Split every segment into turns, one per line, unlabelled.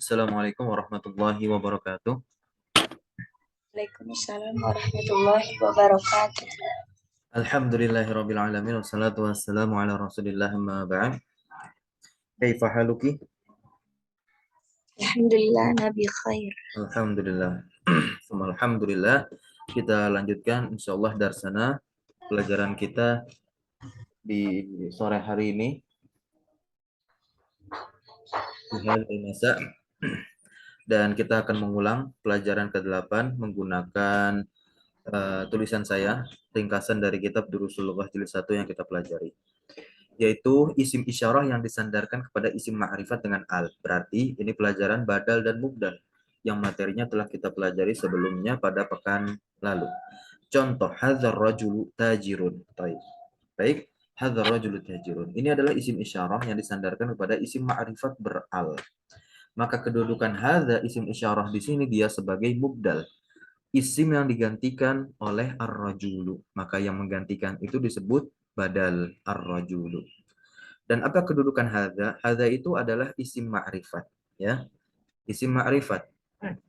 Assalamualaikum warahmatullahi wabarakatuh.
Waalaikumsalam warahmatullahi wabarakatuh.
Alhamdulillahirabbil alamin wassalatu wassalamu ala Rasulillah amma ba'd. Kaifa haluki?
Alhamdulillah Nabi khair.
Alhamdulillah. Alhamdulillah. Kita lanjutkan insyaallah darsana pelajaran kita di sore hari ini di hari masa dan kita akan mengulang pelajaran ke-8 menggunakan tulisan saya ringkasan dari kitab Durusul Lughah jilid 1 yang kita pelajari, yaitu isim isyarah yang disandarkan kepada isim ma'rifat dengan al. Berarti ini pelajaran badal dan mubdal yang materinya telah kita pelajari sebelumnya pada pekan lalu. Contoh, hadzal rajulu tajirun. Baik, hadzal rajulu tajirun. Ini adalah isim isyarah yang disandarkan kepada isim ma'rifat beral. Maka kedudukan hadza isim isyarah di sini dia sebagai mubdal. Isim yang digantikan oleh ar-rajulu. Maka yang menggantikan itu disebut badal ar-rajulu. Dan apa kedudukan hadza? Hadza itu adalah isim ma'rifat, ya. Isim ma'rifat.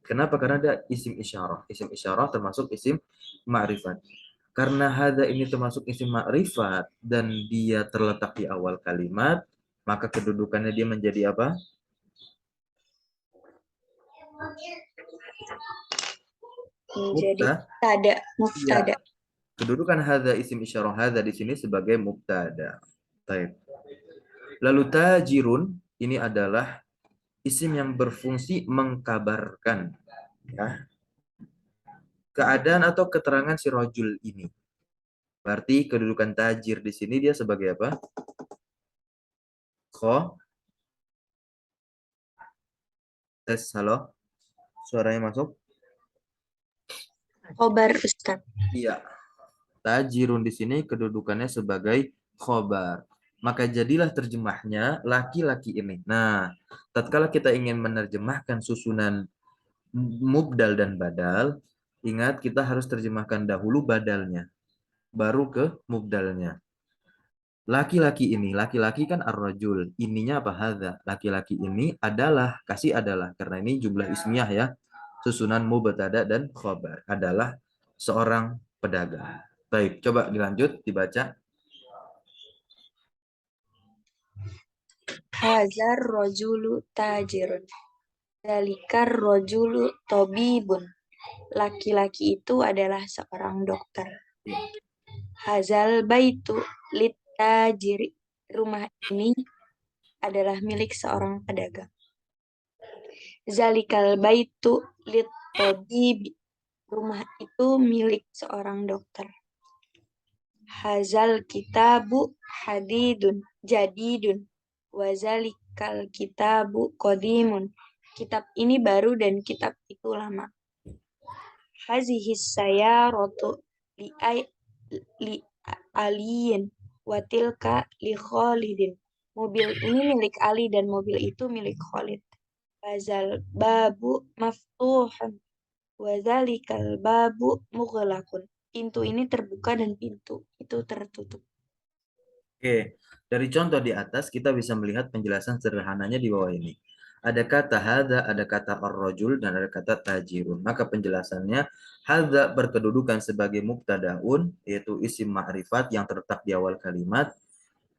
Kenapa? Karena ada isim isyarah. Isim isyarah termasuk isim ma'rifat. Karena hadza ini termasuk isim ma'rifat dan dia terletak di awal kalimat, maka kedudukannya dia menjadi apa?
Menjadi
Mubtada.
mubtada,
Iya.
mubtada.
Kedudukan hadza isim isyarah hadza di sini sebagai mubtada. Baik. Lalu tajirun ini adalah isim yang berfungsi mengkabarkan, ya, keadaan atau keterangan si rojul ini. Berarti kedudukan tajir di sini dia sebagai apa? Kho, tes, halo, suaranya masuk?
Khobar Ustaz.
Iya, tajirun di sini kedudukannya sebagai khobar. Maka jadilah terjemahnya laki-laki ini. Nah, tatkala kita ingin menerjemahkan susunan mubdal dan badal, ingat kita harus terjemahkan dahulu badalnya, baru ke mubdalnya. Laki-laki ini, laki-laki kan ar-rajul. Ininya apa? Hadza. Laki-laki ini adalah, kasih adalah. Karena ini jumlah ismiyah ya. Susunan mubtada dan khobar. Adalah seorang pedagang. Baik, coba dilanjut, dibaca.
Hazar rojulu tajirun. Dalikar rojulu tobibun. Laki-laki itu adalah seorang dokter. Hazal baitu lit tajiri. Rumah ini adalah milik seorang pedagang. Zalikal baitu lit tobibi. Rumah itu milik seorang dokter. Hazal kitabu hadidun jadidun wazalikal kitabu qadimun. Kitab ini baru dan kitab itu lama. Hazihis sayaratu li aliyin watilka li Khalidin. Mobil ini milik Ali dan mobil itu milik Khalid. Hazal babu maftuhun wazalikal babu mughlaqun. Pintu ini terbuka dan pintu itu tertutup.
Oke, dari contoh di atas kita bisa melihat penjelasan sederhananya di bawah ini. Ada kata hadza, ada kata ar-rajul, dan ada kata tajirun. Maka penjelasannya, hadza berkedudukan sebagai mubtadaun, yaitu isim ma'rifat yang terletak di awal kalimat.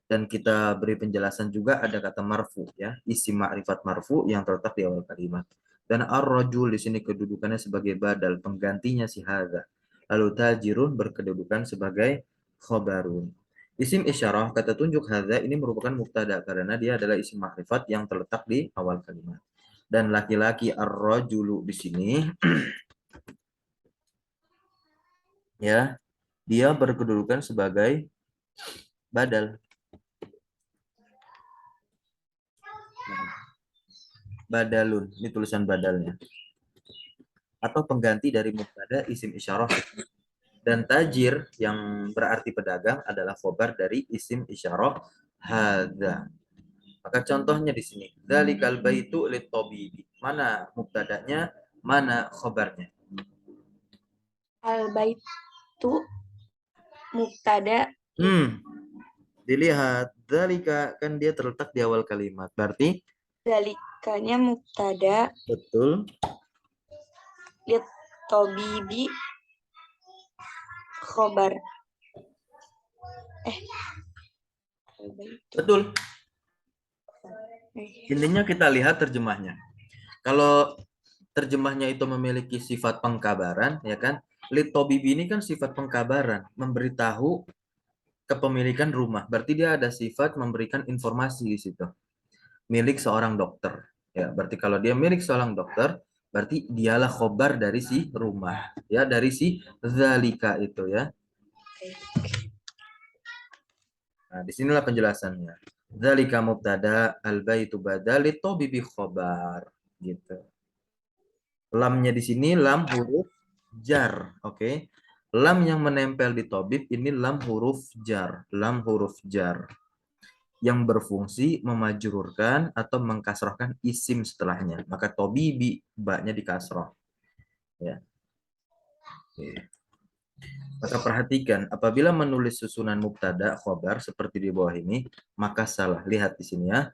Dan kita beri penjelasan juga ada kata marfu, ya, isim ma'rifat marfu yang terletak di awal kalimat. Dan ar-rajul di sini kedudukannya sebagai badal, penggantinya si hadza. Lalu tajirun berkedudukan sebagai khobarun. Isim isyarah kata tunjuk hadza ini merupakan mubtada karena dia adalah isim ma'rifat yang terletak di awal kalimat. Dan laki-laki ar-rajulu di sini ya, dia berkedudukan sebagai badal. Badalun, ini tulisan badalnya. Atau pengganti dari mubtada isim isyarah. Dan tajir yang berarti pedagang adalah khobar dari isim isyarah hadza. Maka contohnya di sini, dzalikal baitu litabibi. Mana mubtadanya, mana khobarnya?
Al baitu mubtada.
Dilihat, dzalika kan dia terletak di awal kalimat. Berarti
Zalikanya mubtada,
Betul.
lit tobibi khobar.
Betul. Intinya kita lihat terjemahnya. Kalau terjemahnya itu memiliki sifat pengkabaran, ya kan? Litobibi ini kan sifat pengkabaran, memberitahu kepemilikan rumah. Berarti dia ada sifat memberikan informasi di situ. Milik seorang dokter. Ya, berarti kalau dia milik seorang dokter, berarti dialah khobar dari si rumah. Ya, dari si zalika itu ya. Nah, disinilah penjelasannya. Zalika mubtada, al-baitu badal, litobibi khobar. Gitu. Lamnya di sini lam huruf jar, oke. Lam yang menempel di tobib ini lam huruf jar, lam huruf jar yang berfungsi memajrurkan atau mengkasrohkan isim setelahnya. Maka tobibi baknya dikasroh. Ya. Oke. Maka perhatikan, apabila menulis susunan mubtada khobar seperti di bawah ini, maka salah. Lihat di sini ya.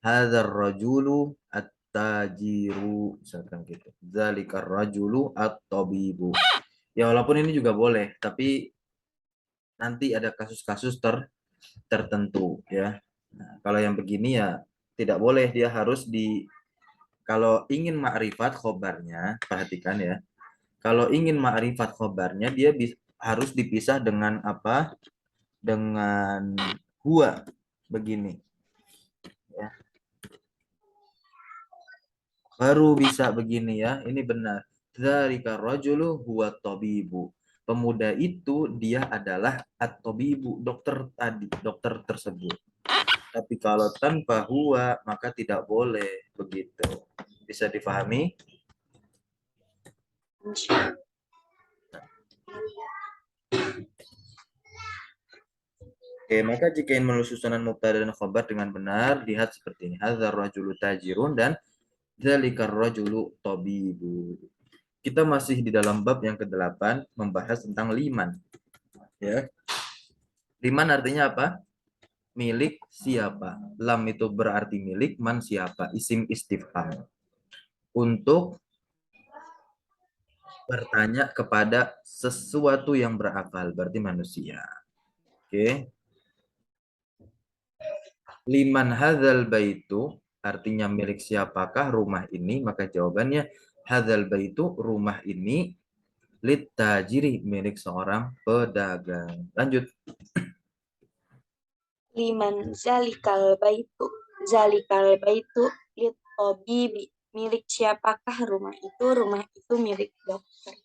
Hadzal rajulu at-tajiru, misalkan gitu. Zalikar rajulu at-tabibu. Ya walaupun ini juga boleh, tapi nanti ada kasus-kasus tertentu ya. Nah, kalau yang begini ya tidak boleh, dia harus kalau ingin makrifat khobarnya, perhatikan ya. Kalau ingin makrifat khobarnya dia harus dipisah dengan apa? Dengan huwa begini ya. Baru bisa begini ya. Ini benar. Dzalika rajulu huwa tabibu. Pemuda itu dia adalah at-tabibu, dokter tadi, dokter tersebut. Tapi kalau tanpa huwa maka tidak boleh begitu. Bisa difahami? Oke, maka jika ingin menulis susunan mubtada dan khabar dengan benar, lihat seperti ini. Hadzal rajulu tajirun dan dzalikar rajulu tabibu. Kita masih di dalam bab yang ke-8 membahas tentang liman. Ya. Liman artinya apa? Milik siapa? Lam itu berarti milik, man siapa? Isim istifham. Untuk bertanya kepada sesuatu yang berakal, berarti manusia. Oke. Liman hadzal baitu, artinya milik siapakah rumah ini? Maka jawabannya hadzal baitu, rumah ini lit tajiri, milik seorang pedagang. Lanjut.
Liman zalikal baitu lit tobibi, milik siapakah rumah itu? Rumah itu milik dokter.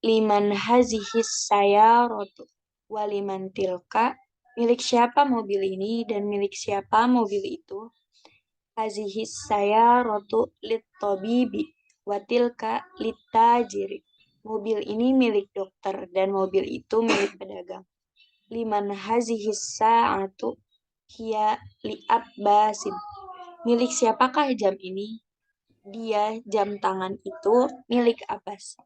Liman hazihis sayaratu waliman tilka, milik siapa mobil ini dan milik siapa mobil itu? Hazihis sayaratu lit tobibi watilka lit tajiri, mobil ini milik dokter dan mobil itu milik pedagang. Liman hazihis sa'atu hiya li'ab basin, milik siapakah jam ini? Dia, jam tangan itu milik Abbas.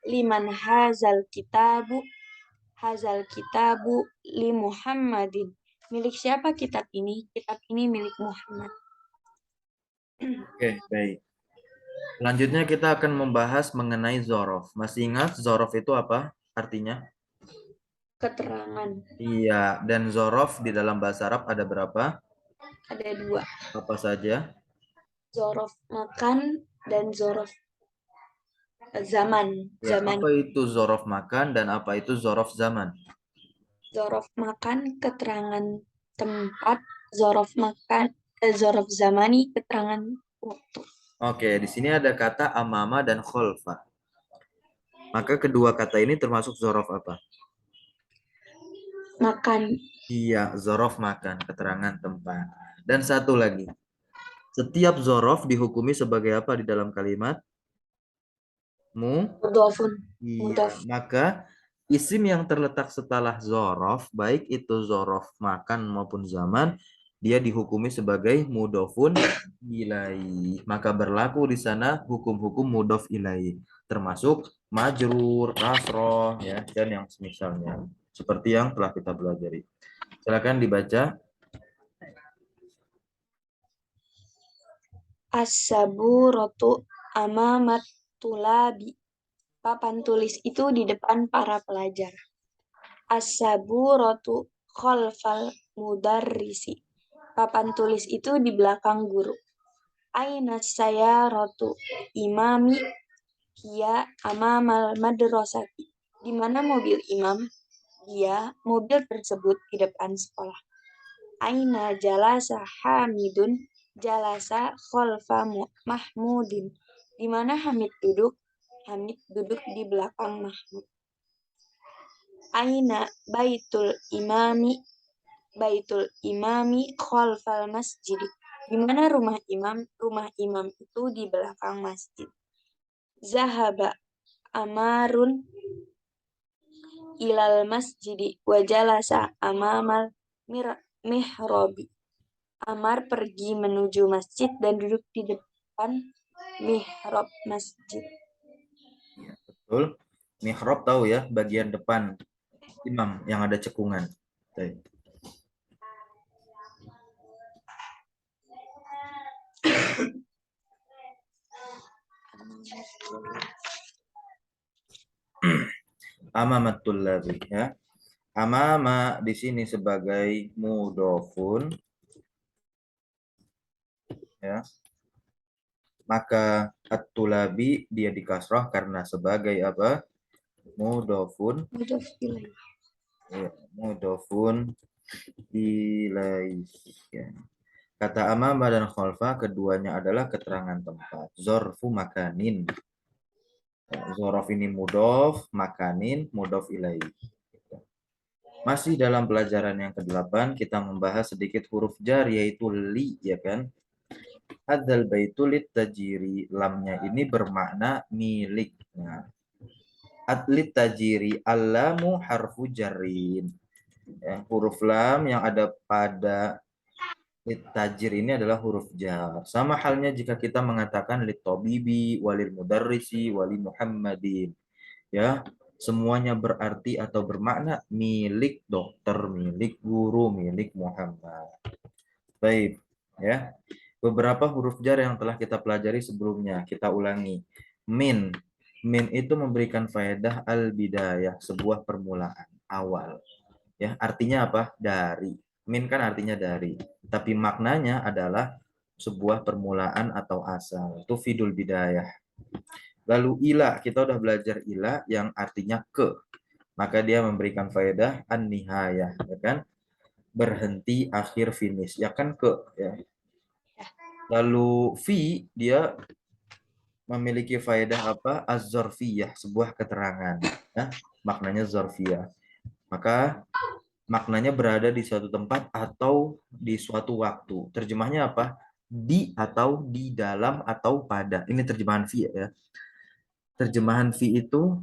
Liman hazal kitabu li Muhammadin, milik siapa kitab ini? Kitab ini milik Muhammad.
Oke, baik. Selanjutnya kita akan membahas mengenai zorof. Masih ingat zorof itu apa artinya?
Keterangan.
Iya, dan zorof di dalam bahasa Arab ada berapa?
Ada 2.
Apa saja?
Zorof makan dan zorof zaman.
Ya,
Zaman.
apa itu zorof makan dan apa itu zorof zaman?
Zorof makan keterangan tempat, zorof makan, zorof zamani keterangan waktu.
Oke, di sini ada kata amama dan kholfa. Maka kedua kata ini termasuk zorof apa?
Makan.
Iya, zorof makan, keterangan tempat. Dan satu lagi, setiap zorof dihukumi sebagai apa di dalam kalimat?
Mudofun.
Iya, maka isim yang terletak setelah zorof, baik itu zorof makan maupun zaman, dia dihukumi sebagai mudofun ilai. Maka berlaku di sana hukum-hukum mudof ilai, termasuk majrur, kasroh, ya, dan yang semisalnya. Seperti yang telah kita pelajari. Silakan dibaca.
As-saburatu amamat tulabi. Papan tulis itu di depan para pelajar. As-saburatu khalfal mudarrisi. Papan tulis itu di belakang guru. Aina sayaratu imami hiya amamal madrasati. Di mana mobil imam? Dia, mobil tersebut di depan sekolah. Aina jalasa Hamidun jalasa khalfa Mahmudin. Di mana Hamid duduk? Hamid duduk di belakang Mahmud. Aina baitul imami khalfal masjid. Di mana rumah imam? Rumah imam itu di belakang masjid. Zahaba Amarun ilal masjidi wa jalasa amamal mihrabi. Amar pergi menuju masjid dan duduk di depan mihrab masjid.
Ya, betul. Mihrab tahu ya, bagian depan imam yang ada cekungan. Baik. Amamatul ladzi ya. Amama di sini sebagai mudofun ya. Maka at-tulabi dia dikasrah karena sebagai apa? Mudofun.
Mudhof ilaih.
Ya, mudofun ilaih. Ya. Kata amama dan khalfa keduanya adalah keterangan tempat. Zorfu makanin. Zorof ini mudof, makanin, mudof ilaih. Masih dalam pelajaran yang ke-8 kita membahas sedikit huruf jar yaitu li ya kan. Hadzal baitu litajiri, lamnya ini bermakna milik. Nah, atlit tajiri allamu harfu jarrin. Ya, huruf lam yang ada pada litajir ini adalah huruf jar. Sama halnya jika kita mengatakan litobibi, walil mudarrisi, wali muhammadin. Ya, semuanya berarti atau bermakna milik dokter, milik guru, milik Muhammad. Baik, ya. Beberapa huruf jar yang telah kita pelajari sebelumnya, kita ulangi. Min. Min itu memberikan faedah al-bidayah, sebuah permulaan, awal. Ya, artinya apa? Dari. Min kan artinya dari. Tapi maknanya adalah sebuah permulaan atau asal. Itu fidul bidayah. Lalu ila, kita udah belajar ila yang artinya ke. Maka dia memberikan faedah an-nihayah, ya kan? Berhenti, akhir, finish. Ya kan ke, ya. Lalu fi dia memiliki faedah apa? Az-zarfiyah, sebuah keterangan, ya. Maknanya zarfiyah. Maka maknanya berada di suatu tempat atau di suatu waktu. Terjemahnya apa? Di atau di dalam atau pada. Ini terjemahan fi ya. Terjemahan fi itu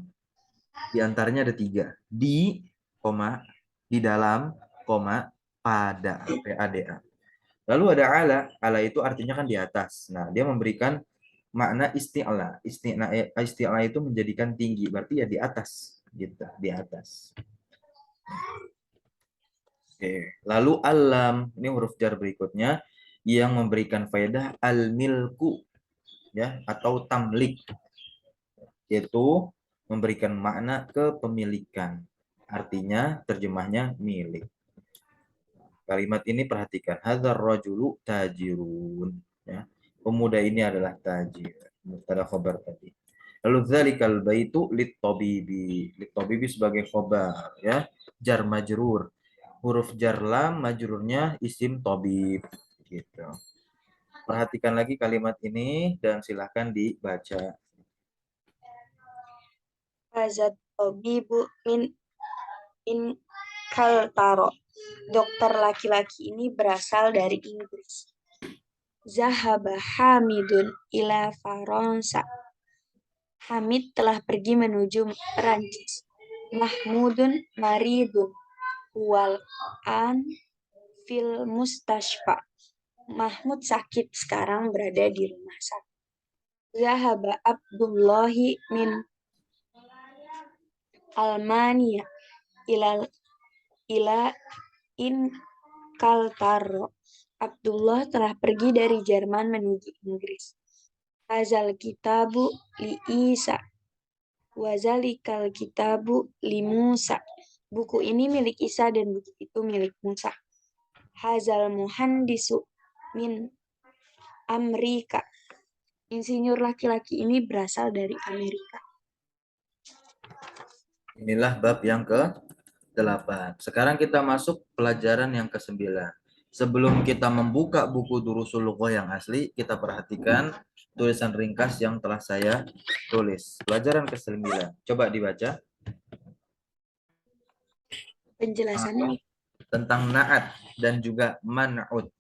diantaranya ada 3. Di, koma, di dalam, koma, pada. PADA. Lalu ada ala. Ala itu artinya kan di atas. Nah, dia memberikan makna isti'la. Isti'la itu menjadikan tinggi. Berarti ya di atas. Gitu, di atas. Oke. Lalu alam. Ini huruf jar berikutnya. Yang memberikan faedah al-milku. Ya, atau tamlik. Yaitu memberikan makna kepemilikan. Artinya terjemahnya milik. Kalimat ini perhatikan. Hadzal rajulu tajirun. Ya. Pemuda ini adalah tajir. Mubtada khobar tadi. Lalu dzalikal baitu lit-tabibi. Lit-tabibi sebagai khobar. Ya. Jar majrur. Huruf jar lam majrurnya isim tabib. Gitu. Perhatikan lagi kalimat ini dan silahkan dibaca.
Hazat tabibu in kaltaro. Dokter laki-laki ini berasal dari Inggris. Zahaba Hamidun ila Faransa. Hamid telah pergi menuju Perancis. Mahmudun maridun wal an fil mustashfa. Mahmud sakit sekarang berada di rumah sakit. Zahaba Abdullahi min Almania ila in kaltaro. Abdullah telah pergi dari Jerman menuju Inggris. Hazal kitabu li Isa. Wazalikal kitabu li Musa. Buku ini milik Isa dan buku itu milik Musa. Hazal muhandisu min Amerika. Insinyur laki-laki ini berasal dari Amerika.
Inilah bab yang ke-8. Sekarang kita masuk pelajaran yang ke-9. Sebelum kita membuka buku Durusul Lughah yang asli, kita perhatikan tulisan ringkas yang telah saya tulis. Pelajaran ke-9. Coba dibaca.
Penjelasannya
Tentang na'at dan juga man'ud.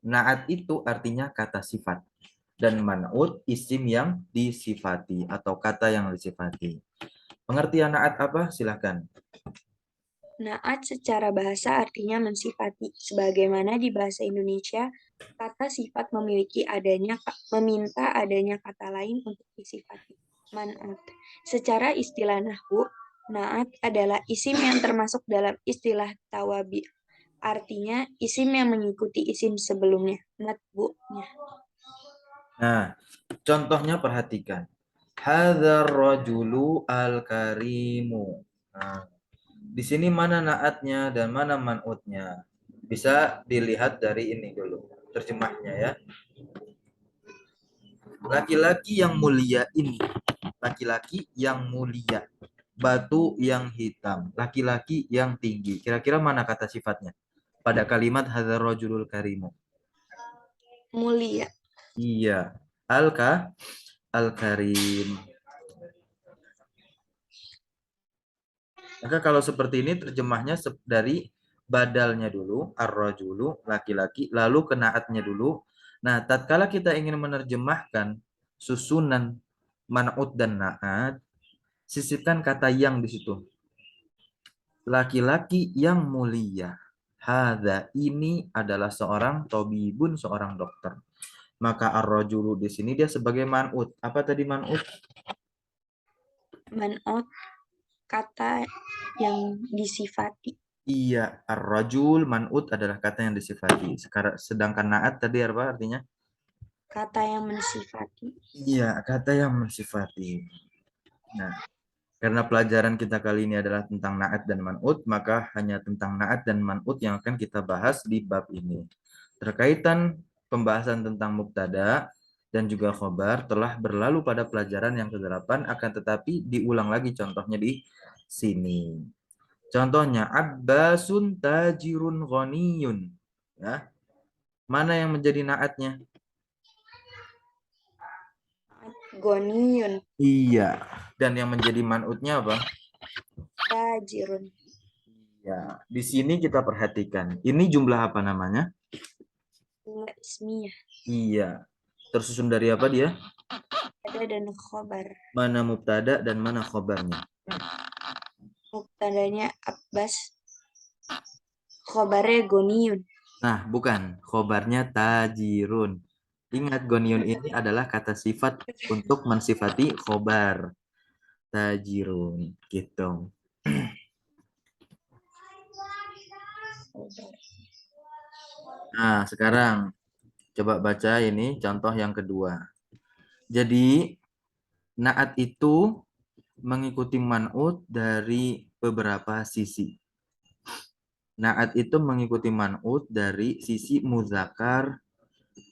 Na'at itu artinya kata sifat. Dan man'ud isim yang disifati atau kata yang disifati. Pengertian na'at apa? Silahkan.
naat secara bahasa artinya mensifati. Sebagaimana di bahasa Indonesia, kata sifat meminta adanya kata lain untuk disifati. Man'at. Secara istilah nahwu, naat adalah isim yang termasuk dalam istilah tawabi. Artinya isim yang mengikuti isim sebelumnya, matbu'nya.
Nah, contohnya perhatikan. Hadzal rajulu al-karimu. Nah, di sini mana naatnya dan mana man'utnya? Bisa dilihat dari ini dulu, terjemahnya ya. Laki-laki yang mulia ini, laki-laki yang mulia. Batu yang hitam, laki-laki yang tinggi. Kira-kira mana kata sifatnya? Pada kalimat hadzal rajulul karimu.
Mulia.
Iya. Al-karim. Maka kalau seperti ini terjemahnya dari badalnya dulu, ar-rajulu, laki-laki, lalu kenaatnya dulu. Nah, tatkala kita ingin menerjemahkan susunan man'ut dan na'at, sisipkan kata yang di situ. Laki-laki yang mulia. Hadza ini adalah seorang tabibun, seorang dokter. Maka ar-rajulu di sini dia sebagai man'ut. Apa tadi man'ut?
Man'ut, kata yang disifati.
Iya, ar-rajul man'ut adalah kata yang disifati. Sedangkan na'at tadi apa artinya?
Kata yang mensifati.
Iya, kata yang mensifati. Nah, karena pelajaran kita kali ini adalah tentang na'at dan man'ut, maka hanya tentang na'at dan man'ut yang akan kita bahas di bab ini. Terkaitan pembahasan tentang mubtada dan juga khobar telah berlalu pada pelajaran yang ke-8, akan tetapi diulang lagi contohnya di sini. Contohnya, Abbasun tajirun ghaniyun. Ya. Mana yang menjadi naatnya?
Goniyun.
Iya. Dan yang menjadi man'utnya apa?
Tajirun.
Ya, di sini kita perhatikan. Ini jumlah apa namanya?
Jumlah ismiyah.
Iya. Tersusun dari apa dia?
Ada dan khobar.
Mana mubtada dan mana khobarnya?
Mubtadanya Abbas. Khobarnya Goniyun.
Nah, bukan. Khobarnya tajirun. Ingat, goniun ini adalah kata sifat untuk mensifati khobar. Tajirun. Gitu. Nah, sekarang coba baca ini contoh yang kedua. Jadi, naat itu mengikuti man'ut dari beberapa sisi. Naat itu mengikuti man'ut dari sisi muzakkar,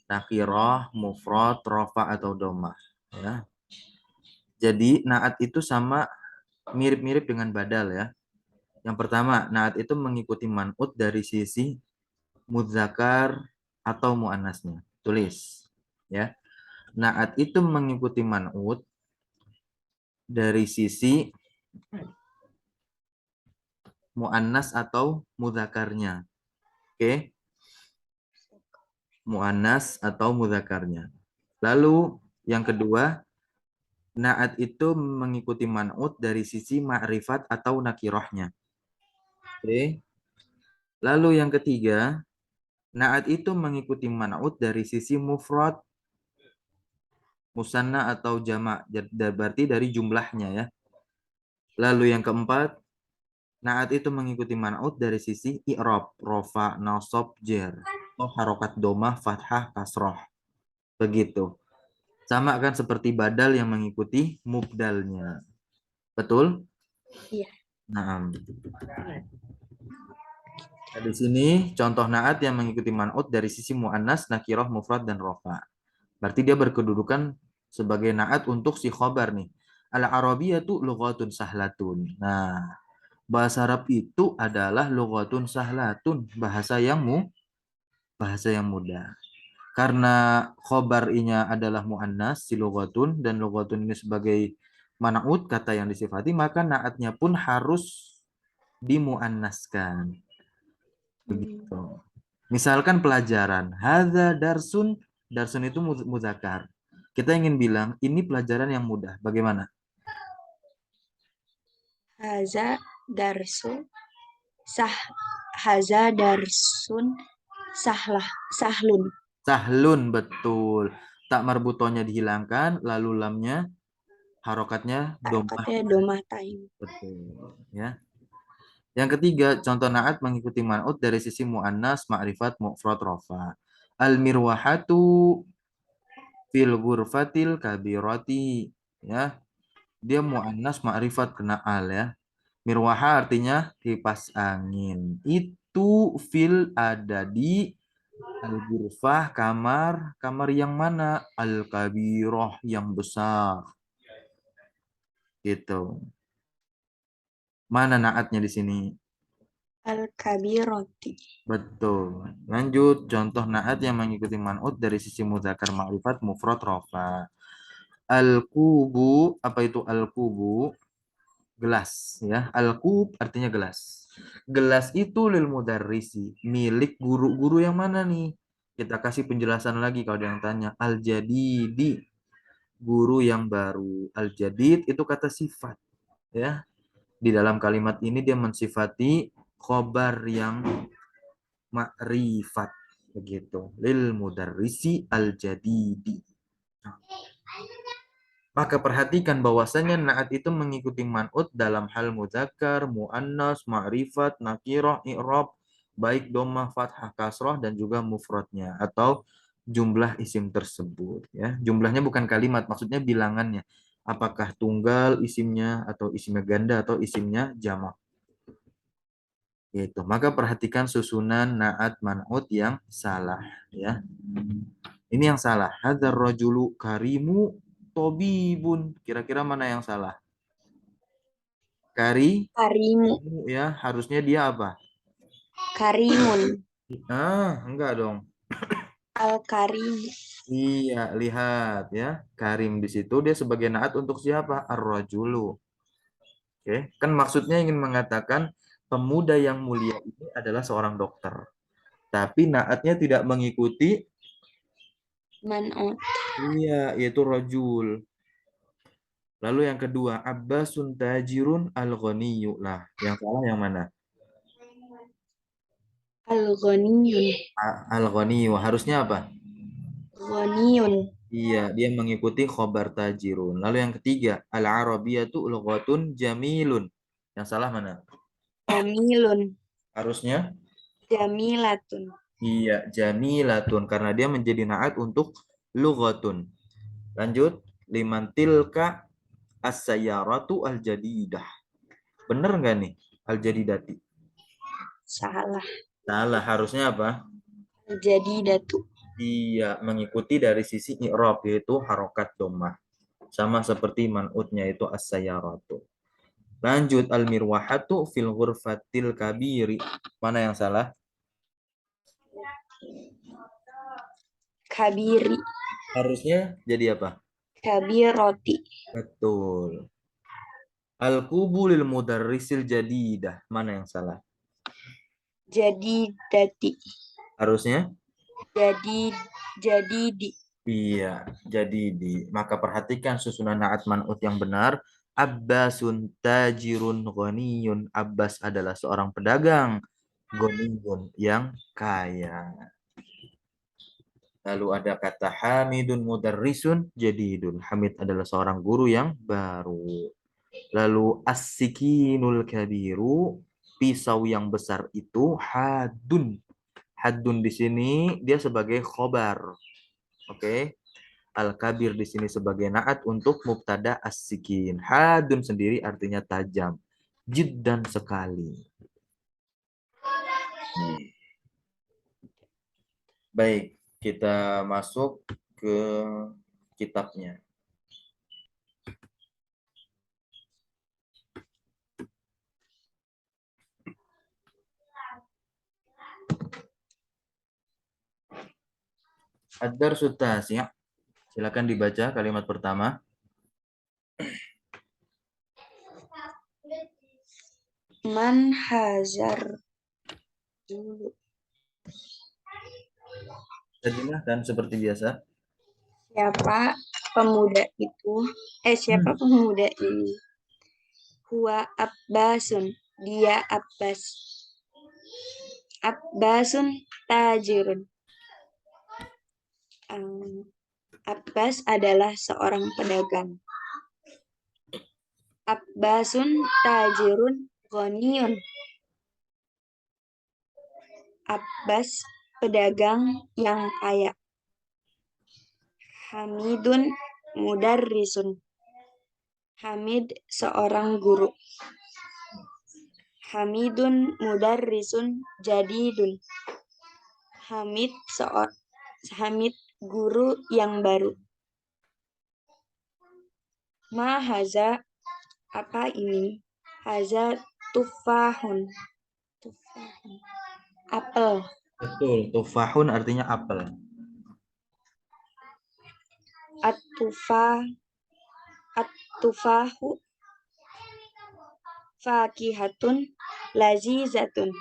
nakirah, mufrad, rofa atau domah. Ya. Jadi naat itu sama mirip-mirip dengan badal ya. Yang pertama, naat itu mengikuti man'ut dari sisi muzakkar atau muannasnya. Tulis ya. Naat itu mengikuti man'ut dari sisi muannas atau mudzakarnya. Oke, muannas atau mudzakarnya. Lalu yang kedua, naat itu mengikuti man'ut dari sisi ma'rifat atau nakirahnya. Oke. Lalu yang ketiga, naat itu mengikuti man'ut dari sisi mufrad, musanna atau jama', berarti dari jumlahnya ya. Lalu yang keempat, naat itu mengikuti man'ut dari sisi i'rab, rofa, nasab, jer. atau harokat domah, fathah, kasroh. Begitu. Sama kan seperti badal yang mengikuti mubdalnya. Betul?
Iya.
Nah, di sini contoh naat yang mengikuti man'ut dari sisi mu'annas, nakiroh, mufrad, dan rofa. Berarti dia berkedudukan sebagai naat untuk si khobar nih. Al-Arabiyatu lughatun sahlatun. Nah, bahasa Arab itu adalah lughatun sahlatun, bahasa yang mudah. Karena khobar inya adalah mu'annas, si lughatun, dan lughatun ini sebagai man'ut, kata yang disifati, maka naatnya pun harus dimuannaskan.
Hmm.
Begitu. Misalkan pelajaran, hadza darsun, darsun itu muzakkar. Kita ingin bilang ini pelajaran yang mudah. Bagaimana?
Haza darsun sah haza darsun sahlah sahlun.
Sahlun, betul. Tak marbutonya dihilangkan, lalu lamnya harokatnya domah.
Harokatnya domah time.
Betul. Ya. Yang ketiga, contoh naat mengikuti man'ut dari sisi mu'annas, ma'rifat, mu'frad, rofa. Al-mirwahatu fil ghurfatil kabirati. Ya, dia mu'annas, ma'rifat, kena al ya. Mirwaha artinya kipas angin. Itu fil ada di al-ghurfah, kamar. Kamar yang mana? Al-kabiroh, yang besar. Gitu. Mana naatnya di sini?
Al-kabiroti.
Betul. Lanjut, contoh naat yang mengikuti man'ut dari sisi mudzakkar ma'rifat mufrad rofa. Al-kubu, apa itu al-kubu? Gelas ya. Al-kub artinya gelas. Gelas itu lil mudarrisi, milik guru-guru yang mana nih? Kita kasih penjelasan lagi kalau ada yang tanya. Al-jadidi, guru yang baru. Al-jadid itu kata sifat ya. Di dalam kalimat ini dia mensifati khobar yang ma'rifat begitu. Lil mudarrisi al-jadidi. Maka perhatikan bahwasanya naat itu mengikuti man'ut dalam hal muzakkar, muannas, ma'rifat, nakirah, i'rab, baik dhammah, fathah, kasrah dan juga mufradnya atau jumlah isim tersebut ya. Jumlahnya bukan kalimat, maksudnya bilangannya. Apakah tunggal isimnya atau isimnya ganda atau isimnya jamak. Gitu. Maka perhatikan susunan naat man'ut yang salah ya. Ini yang salah. Hadzal rajulu karimu tobibun. Kira-kira mana yang salah? Kari
Karimu.
ya, harusnya dia apa?
Karimun.
Enggak dong.
Al-karimu.
Iya, lihat ya. Karim di situ dia sebagai naat untuk siapa? Ar-rajulu. Oke, kan maksudnya ingin mengatakan pemuda yang mulia ini adalah seorang dokter. Tapi naatnya tidak mengikuti
Man'ut.
iya, yaitu rajul. Lalu yang kedua, Abbasun tajirun al-ghaniyyu. Lah, yang salah yang mana?
Al-ghaniyun.
Al-ghaniyyu. Harusnya apa?
Ghaniyun.
Iya, dia mengikuti khobar tajirun. Lalu yang ketiga, al-arabiyatu lughatun jamilun. Yang salah mana?
Jamilun.
Harusnya
Jamilatun.
iya, jamilatun karena dia menjadi naat untuk lughatun. Lanjut, liman tilka as-sayyaratu al-jadidah. Bener nggak nih? Al-jadidati.
Salah.
Salah, harusnya apa?
Jadi datu.
Iya, mengikuti dari sisi i'rab yaitu harokat dhammah. Sama seperti man'utnya itu as-sayyaratu. Lanjut al-mirwahatu fil ghurfatil kabiri. Mana yang salah?
Kabiri.
Harusnya jadi apa?
Kabiroti.
Betul. Al-kubu lil mudarrisil jadidah. Mana yang salah?
Jadi dati.
Harusnya?
Jadi jadi di.
Iya, jadi maka perhatikan susunan naat man'ut yang benar. Abbasun tajirun ghaniyun. Abbas adalah seorang pedagang. Ghaniyun yang kaya. Lalu ada kata Hamidun mudarrisun jadidun. Hamid adalah seorang guru yang baru. Lalu as-sikinul kabiru, pisau yang besar itu hadun. Haddun di sini dia sebagai khobar. Oke. Al-kabir di sini sebagai naat untuk mubtada as-sikin. Hadun sendiri artinya tajam. Jiddan sekali. Baik, kita masuk ke kitabnya. Ad-Darsu Tasi'. Silakan dibaca kalimat pertama.
Man hazar dulu.
Terjemahkan seperti biasa.
Siapa pemuda itu? Siapa pemuda ini? Huwa Abbasun. Dia Abbas. Abbasun tajirun. Abbas adalah seorang pedagang. Abbasun tajirun ghaniyun. Abbas pedagang yang kaya. Hamidun mudarrisun. Hamid seorang guru. Hamidun mudarrisun jadidun. Hamid guru yang baru. Ma haza, apa ini? Haza tufahun. Tufahun. Apel.
Betul, tufahun artinya apel.
At-tufahu fakihatun lazizatun.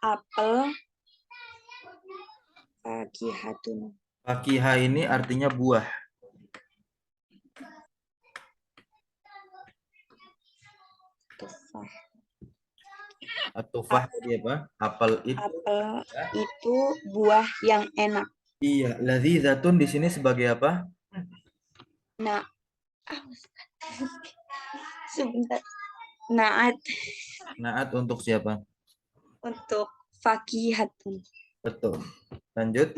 Apel fakihatun.
Fakihah ini artinya buah.
Tufah.
Tufah tadi apa? Apel itu.
Apel itu buah yang enak.
Iya, lazizatun di sini sebagai apa?
Nah, sebentar. Naat
Naat untuk siapa?
untuk fakihatun.
Betul. Lanjut.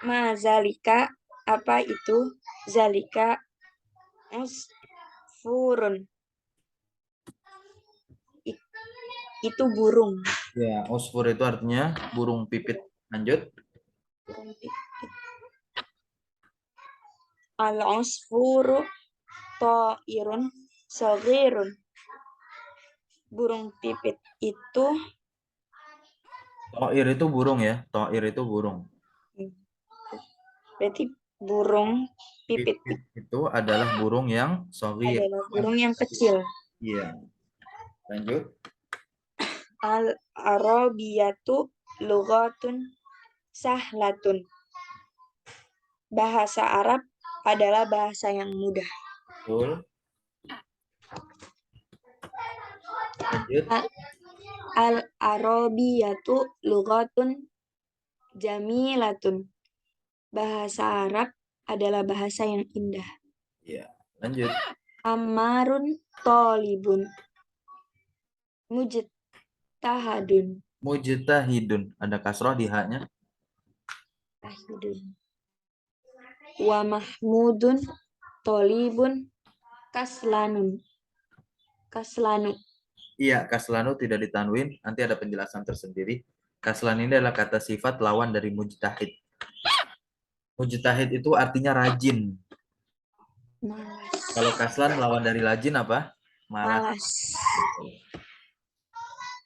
Mazalika, apa itu? Zalika usfurun. Itu burung.
Ya, usfur itu artinya burung pipit. Lanjut.
Burung pipit. Al-usfuru ta'irun saghirun. Burung pipit itu
Toir itu burung ya. Toir itu burung.
berarti burung pipit
Pipit itu adalah burung yang shogir.
adalah burung yang kecil.
Iya. Lanjut.
Al-Arabiyatu lughatun sahlatun. Bahasa Arab adalah bahasa yang mudah.
Betul. Lanjut.
Al-Arabiyatu lughatun jamilatun. Bahasa Arab adalah bahasa yang indah.
Iya. Lanjut.
Ammarun tolibun. Mujtahadun.
Mujtahidun. Ada kasroh di haknya.
Tahidun. Wa mahmudun tolibun kaslanun. Kaslanu.
Iya, kaslanu tidak ditanwin. Nanti ada penjelasan tersendiri. Kaslan ini adalah kata sifat lawan dari mujtahid. Mujtahid itu artinya rajin.
Malas.
Kalau kaslan lawan dari rajin apa? Malas.
Malas.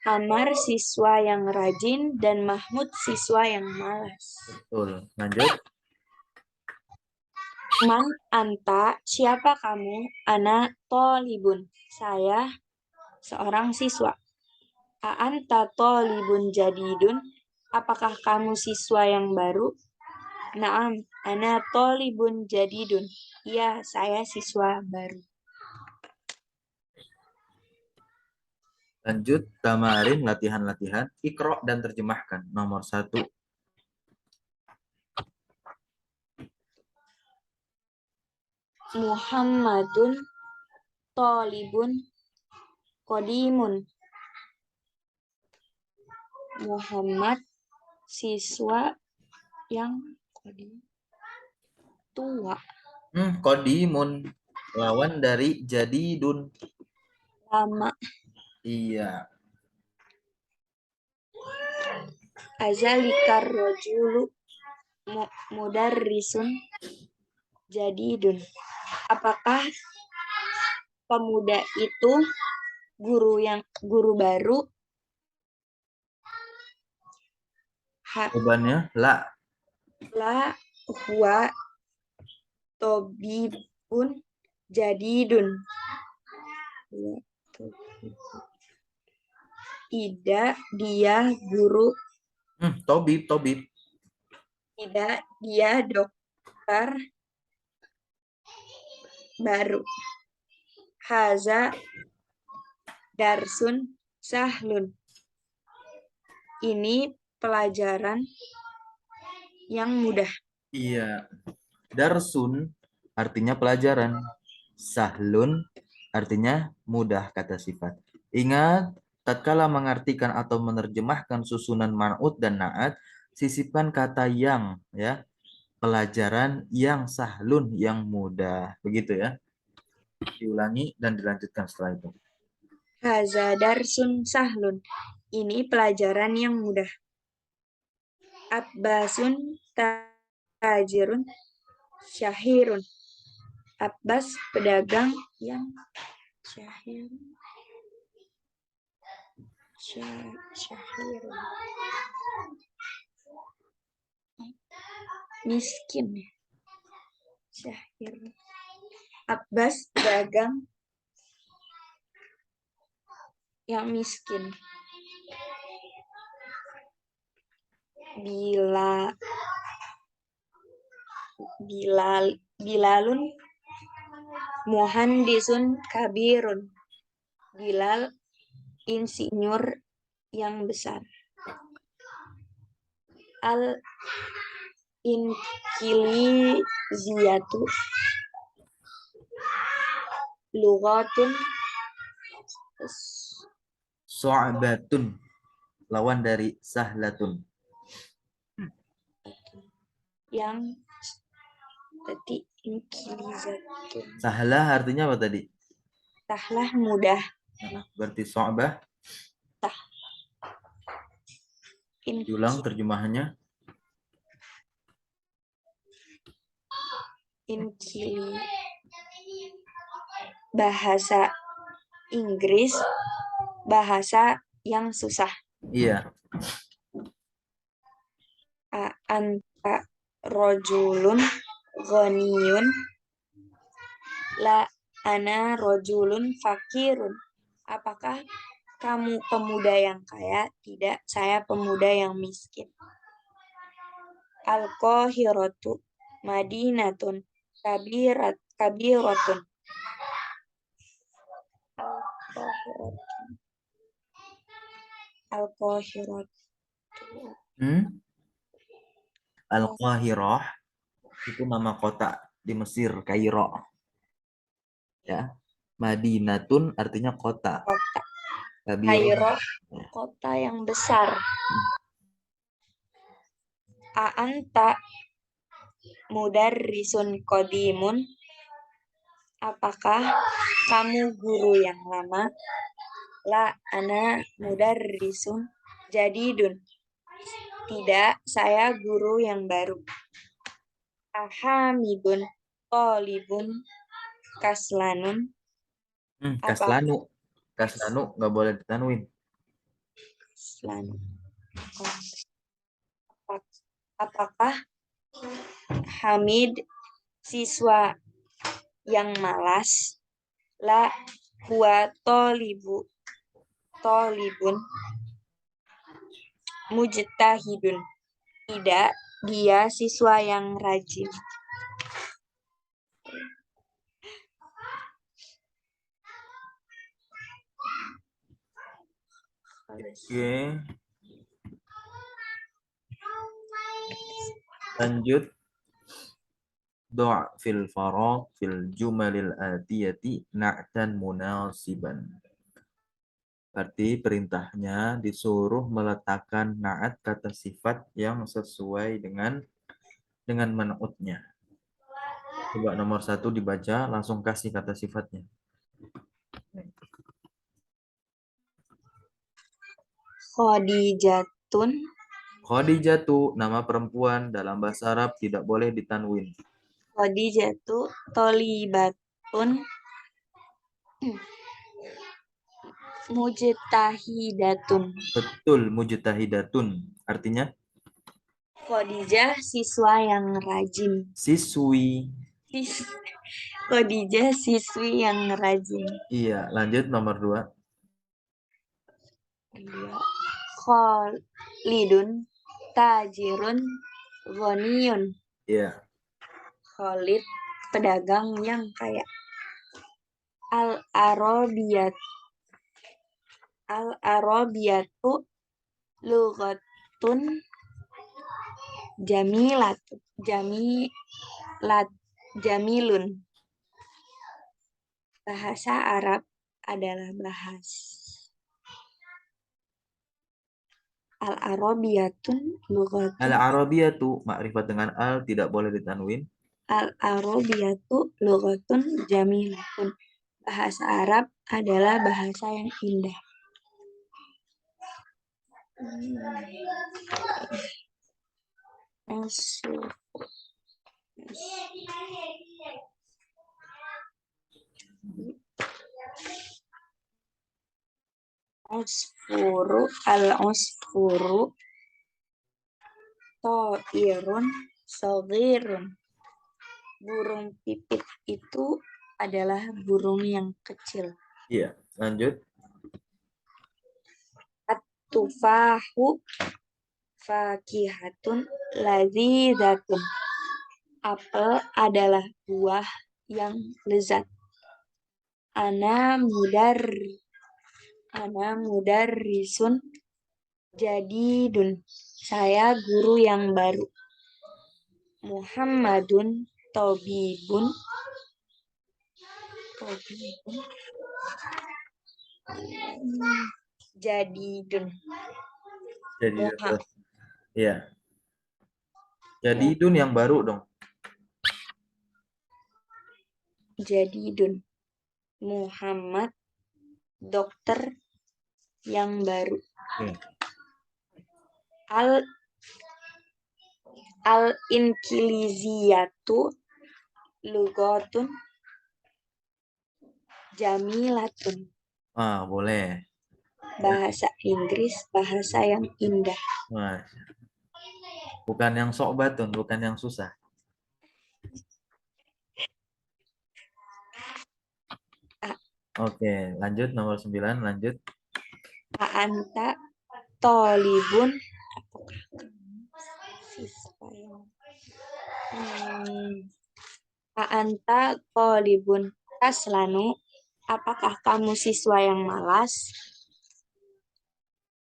Amar siswa yang rajin dan Mahmud siswa yang malas.
Betul. Lanjut.
Man anta, siapa kamu? Ana tolibun. Saya seorang siswa. A anta tolibun jadidun. Apakah kamu siswa yang baru? Naam, ana tolibun jadidun. Iya, saya siswa baru.
Lanjut. Tamarin, latihan-latihan. Ikro dan terjemahkan. Nomor 1.
Muhammadun tolibun kodimun. Muhammad siswa yang tua.
Qadimun. Lawan dari jadidun.
Lama.
Iya.
Azalikar rojulu mudarrisun jadidun. Apakah pemuda itu guru baru?
Jawabannya la.
La huwa tobibun jadidun. Tidak, dia guru.
Tobib.
Tidak, dia dokter baru. Haza darsun sahlun. Ini pelajaran yang mudah.
Iya. Darsun artinya pelajaran. Sahlun artinya mudah kata sifat. Ingat, tatkala mengartikan atau menerjemahkan susunan man'ut dan na'at, sisipkan kata yang, ya. Pelajaran yang sahlun, yang mudah. Begitu ya. Diulangi dan dilanjutkan setelah itu.
Haza darsun sahlun. Ini pelajaran yang mudah. Abbasun tajirun syahirun. Abbas pedagang yang syahirun. Syahirun. Miskin. Syahirun. Abbas pedagang yang miskin. Bilalun muhandisun kabirun. Bilal insinyur yang besar. Al inkiliziyatu lughatun
So'batun. Lawan dari sahlatun.
yang tadi inkilizatun.
Sahlah artinya apa tadi?
Sahlah mudah.
Berarti so'bah. Diulang terjemahannya.
Inkili bahasa Inggris, bahasa yang susah.
Iya.
Anta rojulun ghaniyun la ana rojulun fakirun. Apakah kamu pemuda yang kaya? Tidak, saya pemuda yang miskin. Al-Qahiratu madinatun kabiratun. Al-Qahiratu.
Al-Qahirah itu nama kota di Mesir, Kairo. Ya. Madinatun artinya kota.
Kota.
Kairo.
Kota yang besar. A'anta mudarrisun qadimun. Apakah kamu guru yang lama? La ana mudarrisun jadidun. Tidak, saya guru yang baru. Ahamidun tolibun kaslanun.
Kaslanu. Kaslanu nggak boleh ditanwin.
Kaslanun. Apakah Hamid siswa yang malas? La huwa tolibun mujtahidun. Tidak, dia siswa yang rajin.
Oke. Lanjut. Do' fil faraq fil jumalil atiyati na'tan munasiban. Berarti perintahnya disuruh meletakkan naat kata sifat yang sesuai dengan man'utnya. Coba nomor 1 dibaca, langsung kasih kata sifatnya.
Khadijatun.
Khadijatu, nama perempuan dalam bahasa Arab tidak boleh ditanwin.
Khadijatu tolibatun mujtahidatun.
Betul, mujtahidatun. Artinya
Khadijah siswa yang rajin.
siswi.
Sis- Khadijah siswi yang rajin.
Iya, lanjut nomor 2.
Kedua, Khalidun tajirun ghaniyun.
Iya,
Khalid pedagang yang kaya. Al-Arabiyat Al-Arabiyatu lughatun jamilatun jamilun. Bahasa Arab adalah Al-Arabiyatun lughatun
al-arabiyatu, makrifat dengan al tidak boleh ditanwin.
Al-Arabiyatu lughatun jamilatun. Bahasa Arab adalah bahasa yang indah. Masuk. Usfuru al-usfuru ta'irun saghirun. Burung pipit itu adalah burung yang kecil.
Iya, lanjut.
At-tufahu fakihatun ladzidatun. Apel adalah buah yang lezat. Ana mudarrisun jadidun. Saya guru yang baru. Muhammadun tabibun jadidun.
Jadi
Muha-
iya. Jadi Dun yang baru dong.
Jadidun. Muhammad dokter yang baru.
Oke.
Al-Inkiliziyatu lugatun jamilatun.
Boleh.
Bahasa Inggris bahasa yang indah.
Wah, bukan yang sok batun, bukan yang susah. Oke, lanjut nomor 9, lanjut.
Anta tolibun. Siswa yang Anta tolibun taslanu. Apakah kamu siswa yang malas?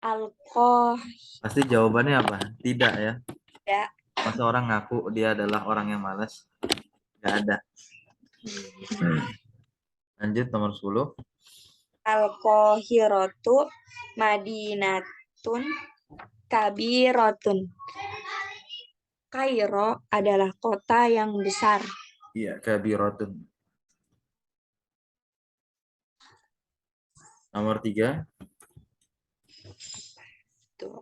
Alkoh.
Pasti jawabannya apa? Tidak ya.
Tidak.
Masa orang ngaku dia adalah orang yang malas? Gak ada. Lanjut nomor 10.
Al-Qahiratu Madinatun Kabirotun. Kairo adalah kota yang besar.
Iya, kabirotun. Nomor 3.
Tuh.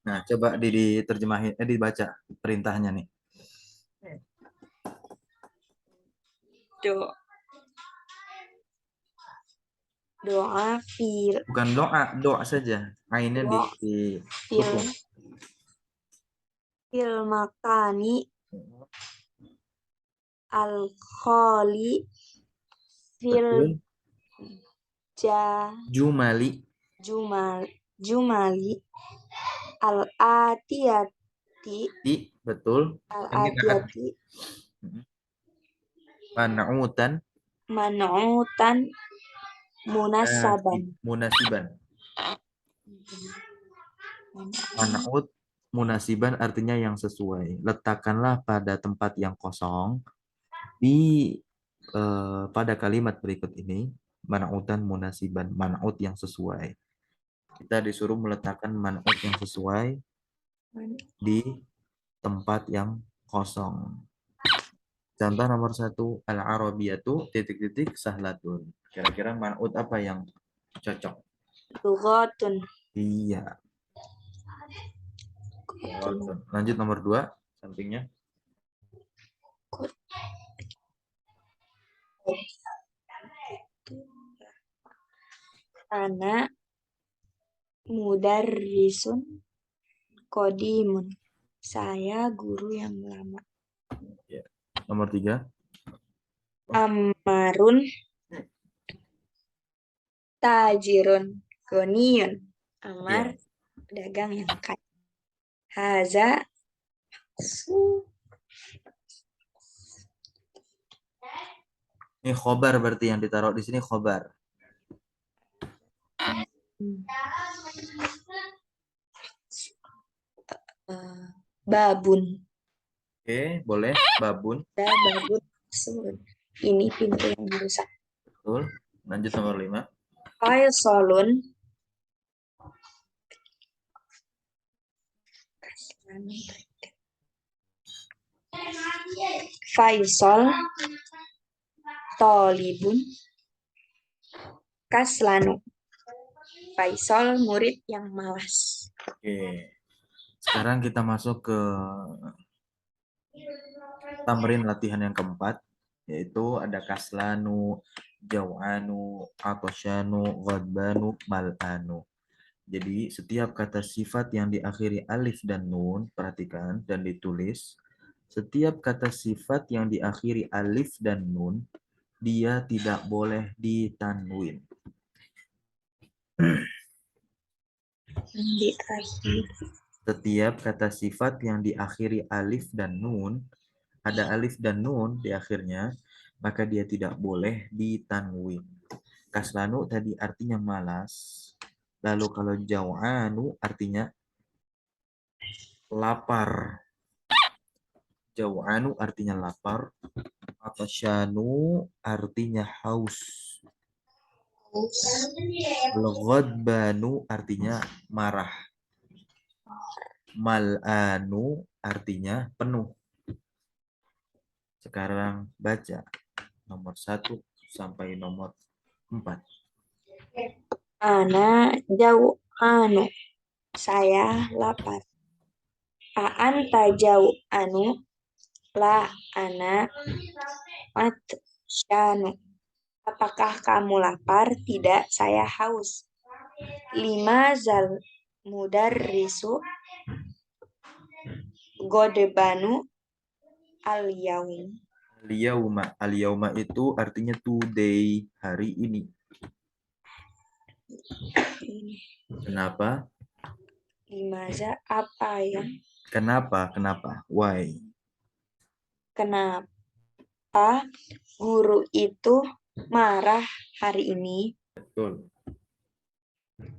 Nah, coba diterjemahin, dibaca perintahnya nih.
Doa fil
Bukan doa saja. Ainnya
doa
di
fil
sukun.
fil makani al kholi fil
Betul.
ja
Jumali.
jumali al atiyati
Betul.
al
Ini naat.
atiyati
Man'utan.
man'utan munasaban.
Munasiban. Man'ut munasiban artinya yang sesuai. Letakkanlah pada tempat yang kosong di pada kalimat berikut ini man'utan munasiban, man'ut yang sesuai. Kita disuruh meletakkan man'ut yang sesuai di tempat yang kosong. Contoh nomor 1, al-arabiyatu titik-titik sahlatun. Kira-kira man'ut apa yang cocok?
Lughatun.
Iya. Lanjut nomor 2, sampingnya.
Anak mudarrisun qadimun. Saya guru yang lama.
Ya. Nomor 3.
Ammarun tajirun goniyun. Amar
Ya.
pedagang yang kaya. Haza
Ini khobar berarti yang ditaruh di sini khobar.
babun.
Oke, boleh. Babun.
Babun. Ini pintu yang dirusak.
Betul. Lanjut nomor 5.
Faisalun Faisal Tolibun Kaslanu. Faisal murid yang malas.
Oke. Sekarang kita masuk ke tamrin latihan yang keempat, yaitu ada kaslanu, jau'anu, atosyanu, ghadbanu, mal'anu. Jadi setiap kata sifat yang diakhiri alif dan nun, perhatikan dan ditulis. Setiap kata sifat yang diakhiri alif dan nun, dia tidak boleh ditanwin. Setiap kata sifat yang diakhiri alif dan nun, ada alif dan nun di akhirnya, maka dia tidak boleh ditanwin. Kaslanu tadi artinya malas. Lalu kalau jau'anu artinya lapar. Jau'anu artinya lapar. Atau syanu artinya haus. Ghadbanu artinya marah. Mal'anu artinya penuh. Sekarang baca nomor 1 sampai nomor 4.
Ana jauh anu. Saya lapar. Anta jauh anu. La ana matsyanu. Apakah kamu lapar? Tidak, saya haus. 5 zal mudarrisu godebanu al-yaum.
Al-yauma. Al-yauma itu artinya today, hari ini. Kenapa?
Limaza apa yang?
Kenapa? Kenapa? Why?
Kenapa guru itu marah hari ini?
Betul.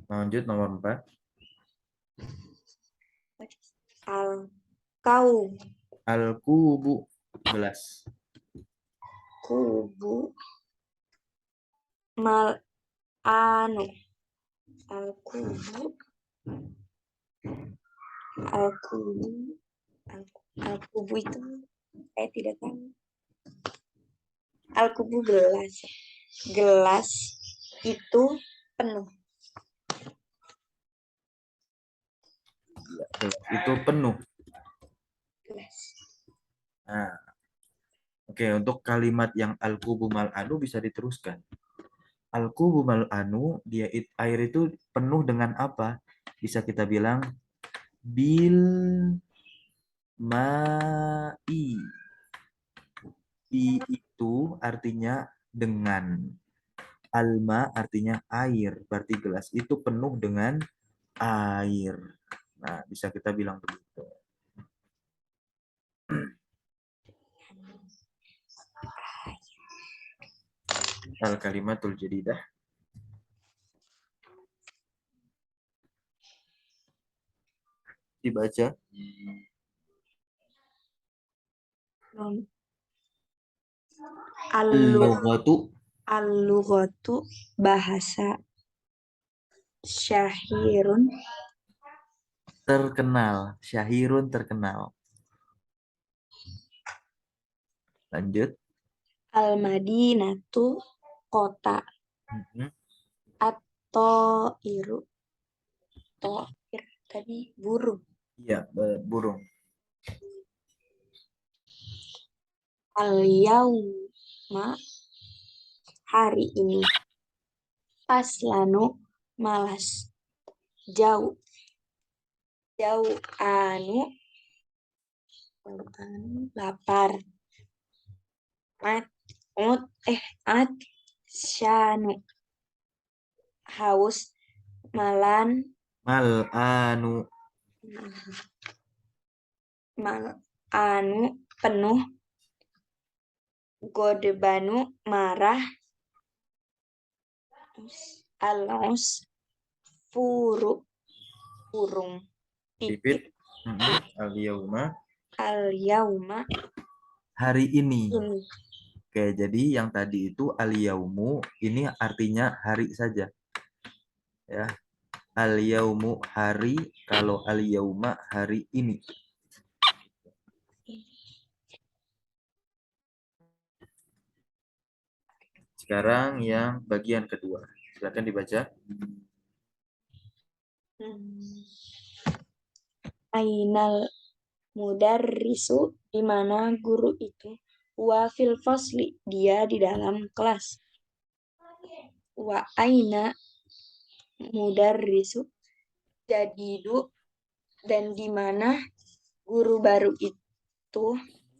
Lanjut nomor 4.
Kau
Al-kubu, gelas.
kubu mal anu al-kubu al-kubu al-kubu itu saya tidak tahu. Al-kubu gelas. Gelas itu penuh.
Gelas itu penuh.
Gelas.
Nah, oke, untuk kalimat yang al-kubu mal'anu bisa diteruskan. Al-kubu mal'anu, air itu penuh dengan apa? Bisa kita bilang bil ma'i. I itu artinya dengan. Alma artinya air. Berarti gelas itu penuh dengan air. Nah, bisa kita bilang begitu. Al-kalimatul jadidah. Dibaca.
Al-lughatu
Al-lughatu.
Al-lughatu bahasa. Syahirun
Terkenal. Syahirun terkenal. Lanjut.
al-madinatu kota.
Mhm.
Atau iru toir tadi burung.
Iya, burung.
Al-yauma hari ini. Aslanu malas. Jauh. Jauh lapar. Mat ut at syanu haus malan
Mal'anu.
mal anu penuh godebanu marah alus furu burung
Pipit.
pipit
Al-yauma.
al yauma
Hari ini.
ini.
Oke, jadi yang tadi itu al-yaumu ini artinya hari saja. Ya, al-yaumu hari, kalau al-yauma hari ini. Sekarang yang bagian kedua. Silakan dibaca.
Ainal mudarrisu di mana guru itu wa fil fasli dia di dalam kelas wa aina mudarrisu jadidu dan di mana guru baru itu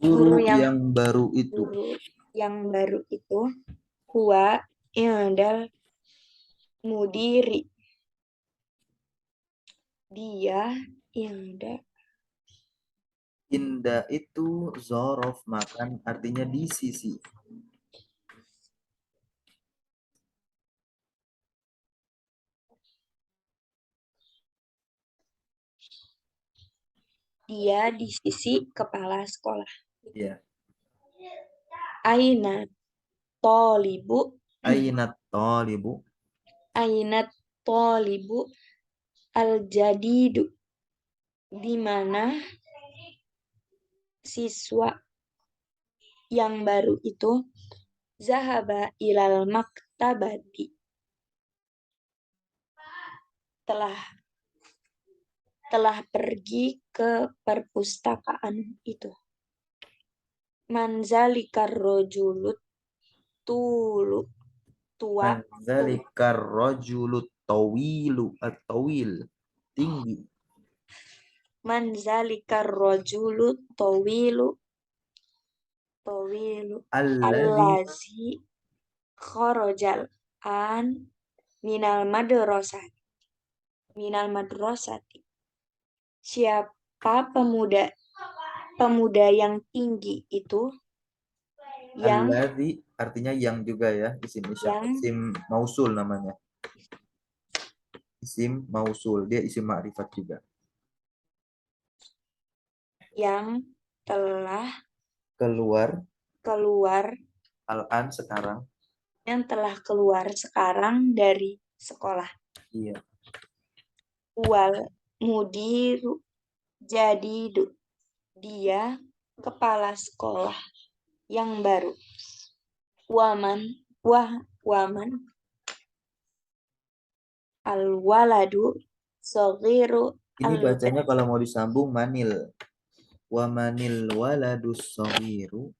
Guru
guru yang
yang baru itu.
guru yang baru itu huwa indal mudiri dia inda
Indah itu zorof makan artinya di sisi.
dia di sisi kepala sekolah.
Ya.
Aina tolibu
Ainat tolibu.
aina tolibu al jadidu di mana siswa yang baru itu zahaba ilal maktabati telah pergi ke perpustakaan itu. Manzalikar rojulut tulu tua
Manzalikar rojulut tawilu at-tawil. Tinggi.
manzalikar rojulut tawilu
Alladhi
allazi kharajal an minal madrasati siapa pemuda yang tinggi itu yang
alladhi artinya yang juga ya, isim isyara,
yang
isim mausul namanya. Isim mausul, dia isim ma'rifat juga.
yang telah
Keluar
keluar
al-an sekarang.
yang telah keluar sekarang dari sekolah.
Iya.
Wal mudiru jadidu dia kepala sekolah yang baru. Waman al waladu saghiru
Ini
al
bacanya kalau mau disambung manil. Wa manil waladus saghiru.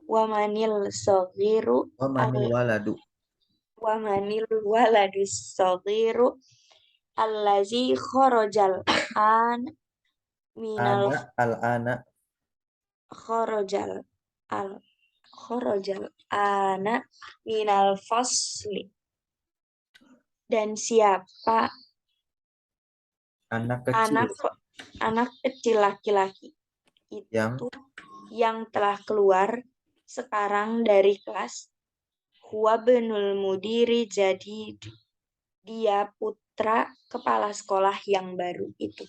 wamanil saghiru
Wa
al
manil waladu.
wamanil waladu saghiru allazi kharajal an minal
Ana al-ana.
kharajal al kharajal ana minal fasli dan siapa
Anak kecil
anak kecil laki-laki
yang
itu yang telah keluar sekarang dari kelas huwa benul mudiri jadi dia putra kepala sekolah yang baru itu.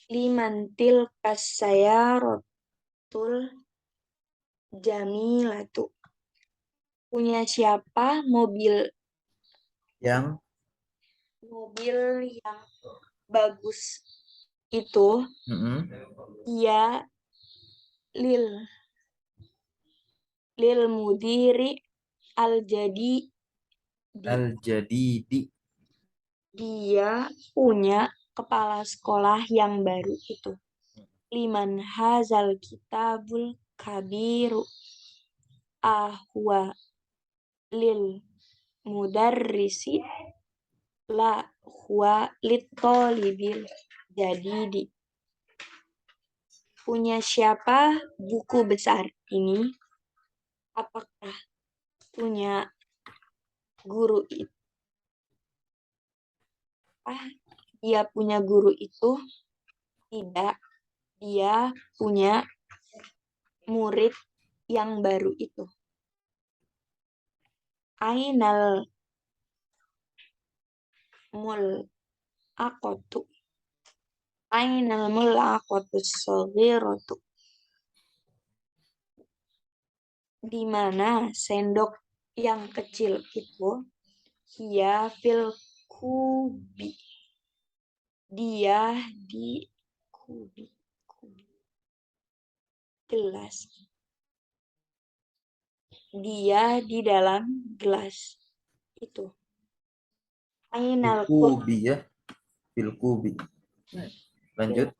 Limantil kasayarot Tul jamilatu. Punya siapa
Yang
mobil yang bagus itu?
mm-mm.
Ia lil mudiri al jadi
Al-Jadidi.
dia punya kepala sekolah yang baru itu. Liman hazal kitabul kabiru ahwa lil mudarrisi la huwa litolibil jadidi. Punya siapa buku besar ini? Apakah punya guru itu? Dia punya guru itu? Tidak, dia punya murid yang baru itu. Ainal mul akotu. Ainal mul akotu sogirotu. Di mana sendok yang kecil itu? Hia fil kubi. Dia di kubi gelas. Dia di dalam gelas itu. Ainal
Filkubi ya. Filkubi. Lanjut.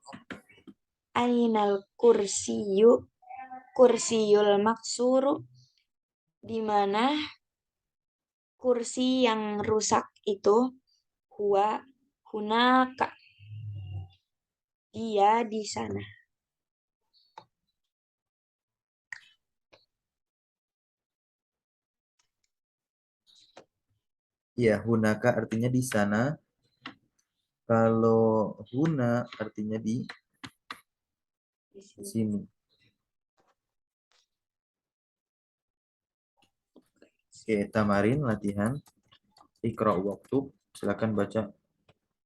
Ainal kursiyul maksuru, di mana kursi yang rusak itu? Huwa hunaka, dia di sana.
Ya, hunaka artinya di sana. Kalau huna artinya di
Di sini.
sini. Oke, tamarin latihan. Iqra waktu. Silakan baca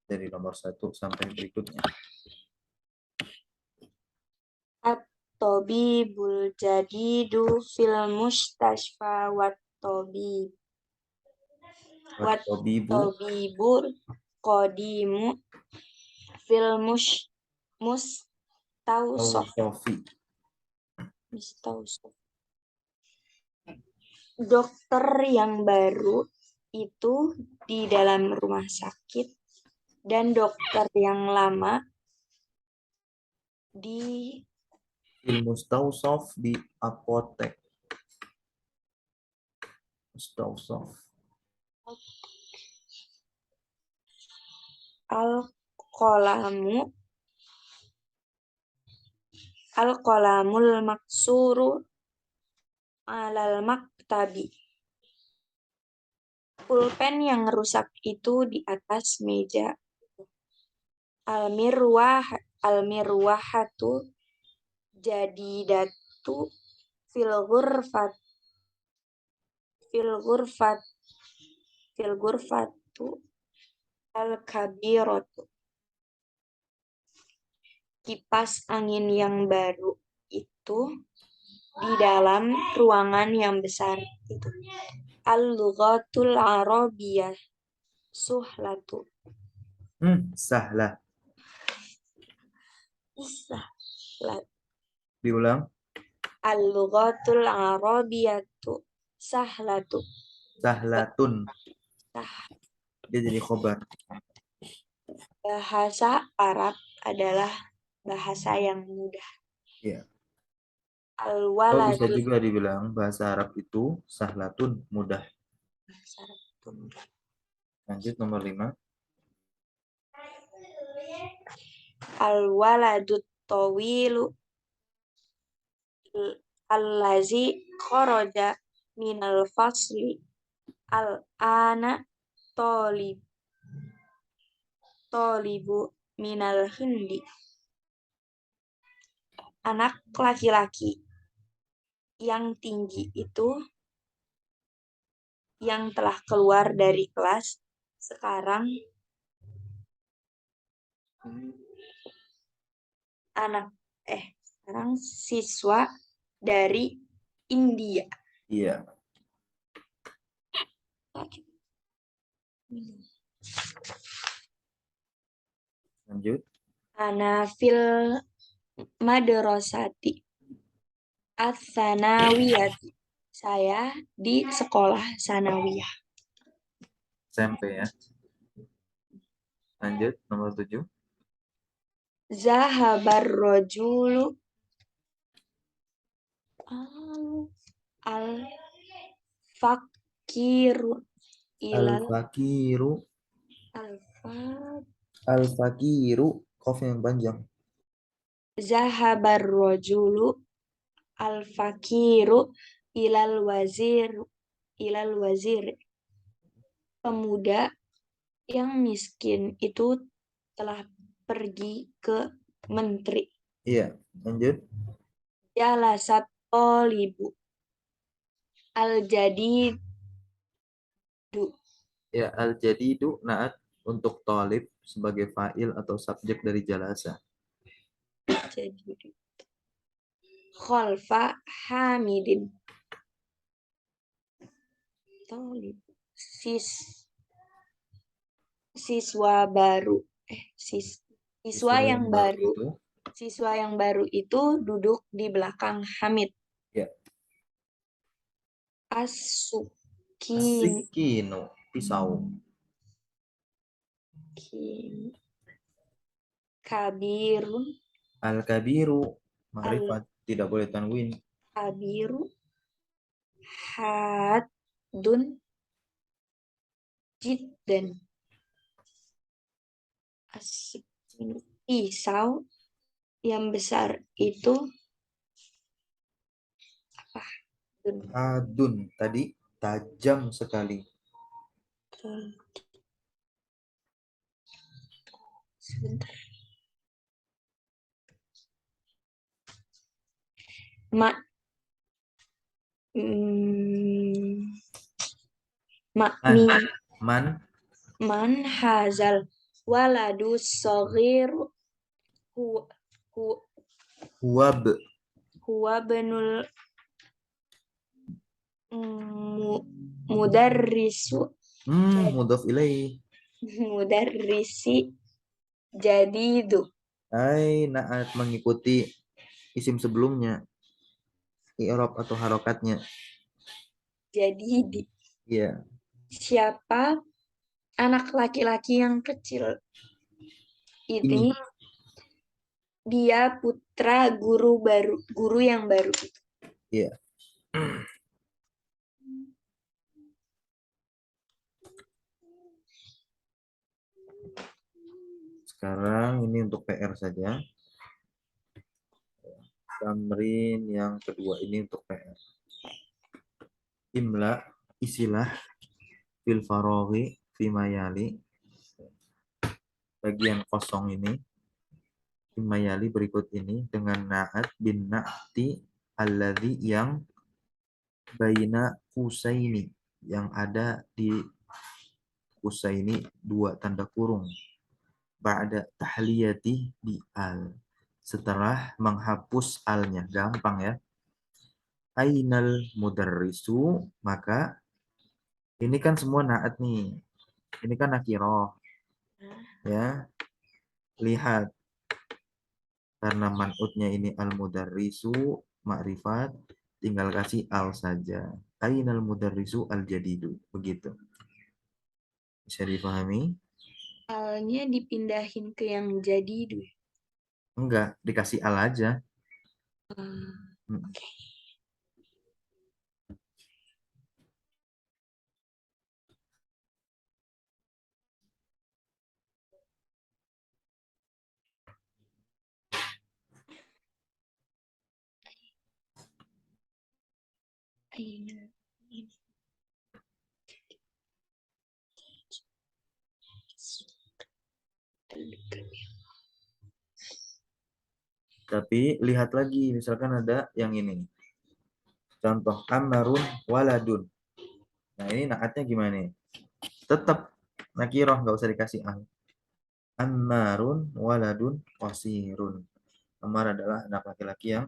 dari nomor 1 sampai berikutnya.
At-tabibul jadidu fil mustashfa wat-tabib.
Wat-tabibu
Wat-tabibul qadimu fil mustawsof.
Tausofi.
Mustawsof. Dokter yang baru itu di dalam rumah sakit dan dokter yang lama di
Ilmustausof di apotek. Mustausof.
al-qalamu al-qalamul maksuru alal maktabi. Pulpen yang rusak itu di atas meja. Al-mirwahatu jadidatu fil ghurfat fil ghurfat fil ghurfatu al-kabiratu. Kipas angin yang baru itu di dalam ruangan yang besar itu. Al-lughatul arabiyyah suhlatu.
Sahlah.
Sahlat.
Diulang.
Al-lughatul arabiyyatu sahlatu.
Sahlatun.
Sah.
Dia jadi khobar.
Bahasa Arab adalah bahasa yang mudah.
Ya. Oh, bisa
Al-waladul
juga dibilang bahasa Arab itu sahlatun, mudah.
bahasa Arab itu mudah.
Lanjut nomor 5.
Al-waladut tawilu allazi kharaja minal fasli al-ana tolibu minal hindi. Anak laki-laki yang tinggi itu yang telah keluar dari kelas sekarang anak Sekarang siswa dari India.
Iya. Lanjut.
Ana fil madrasati ats-tsanawiyati. Saya di sekolah sanawiyah.
SMP ya. Lanjut, nomor 7.
Zahabar rojulu al fakiru ilal
Al-fakiru.
al
Al-fakiru. Qaf yang panjang.
Zahabar rojulu al fakiru ilal wazir. Pemuda yang miskin itu telah pergi ke menteri.
Iya, lanjut.
Jalasat tolibu al-jadidu.
Ya, al-jadidu naat untuk talib sebagai fa'il atau subjek dari jalasa.
Jadidu. Khalfa hamidin. Tolib. Siswa baru. Siswa yang baru.
Itu.
Siswa yang baru itu duduk di belakang Hamid.
Ya.
Asukin.
As-sikinu. Pisau.
Kabirun.
Al-kabiru. Ma'rifat. Tidak boleh tanwin.
Kabiru. Hadun. Jiddan. Asikinu. Pisau yang besar itu apa?
Hadun. Tadi tajam sekali.
Sebentar. Ma mm,
Man.
min
Man.
man hazal waladu sogir hu, hu,
Huwab.
huwa benul mudarrisu
Mudhaf ilaih.
mudarrisi jadidu.
Hai, naat mengikuti isim sebelumnya. I'rab atau harokatnya.
Jadi
Iya.
siapa anak laki-laki yang kecil ini?
Ini.
Dia putra guru yang baru.
Iya. Sekarang ini untuk PR saja. Tamrin yang kedua ini untuk PR. Imla, isilah, fil faroghi, fimayali. Bagian kosong ini, fimayali berikut ini, dengan na'at bin na'ti alladhi yang baina kusaini. Yang ada di kusaini dua tanda kurung. Ba'da tahliyati bi al. Setelah menghapus alnya. Gampang ya. Ainal mudarrisu, maka ini kan semua naat nih. Ini kan nakiroh. Ya, lihat. Karena man'utnya ini al-mudarrisu, ma'rifat, tinggal kasih al saja. Ainal mudarrisu al-jadidu. Begitu. Bisa dipahami?
Alnya dipindahin ke yang jadidu.
Enggak, dikasih al aja.
Oke.
Tapi lihat lagi, misalkan ada yang ini. Contoh, Ammarun waladun. Nah ini naatnya gimana nih? Tetap nakiroh, nggak usah dikasih al. Ammarun waladun qasirun. Amar adalah anak laki-laki yang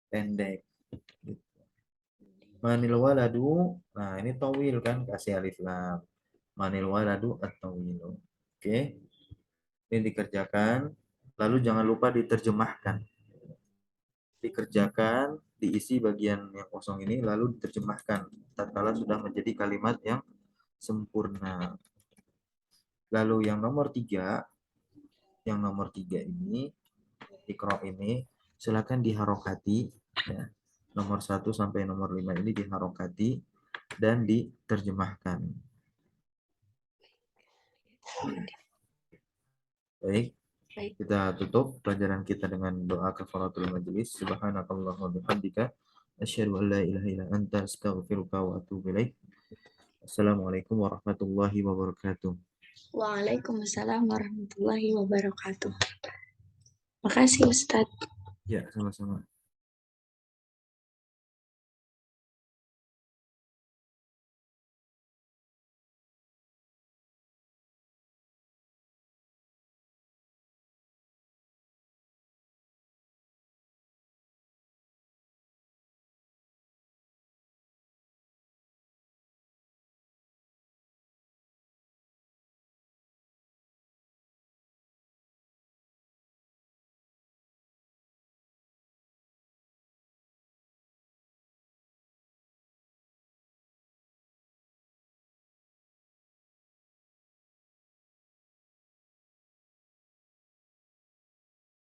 pendek. Manil waladu, nah ini tawil kan, kasih alif lam. Manil waladu at-tawilu. Oke, ini dikerjakan. Lalu jangan lupa diterjemahkan. Dikerjakan, diisi bagian yang kosong ini, lalu diterjemahkan. Tatkala sudah menjadi kalimat yang sempurna. Lalu yang nomor tiga ini, ikro ini, silakan diharokati. Ya. Nomor 1 sampai nomor 5 ini diharokati dan diterjemahkan. Baik,
Baik.
kita tutup pelajaran kita dengan doa kafaratul majelis. Subhanakallahumma bihamdika asyhadu an la ilaha illa anta astaghfiruka wa atubu ilaik. Assalamualaikum warahmatullahi wabarakatuh.
Waalaikumsalam warahmatullahi wabarakatuh. Makasih Ustadz.
Ya, sama-sama.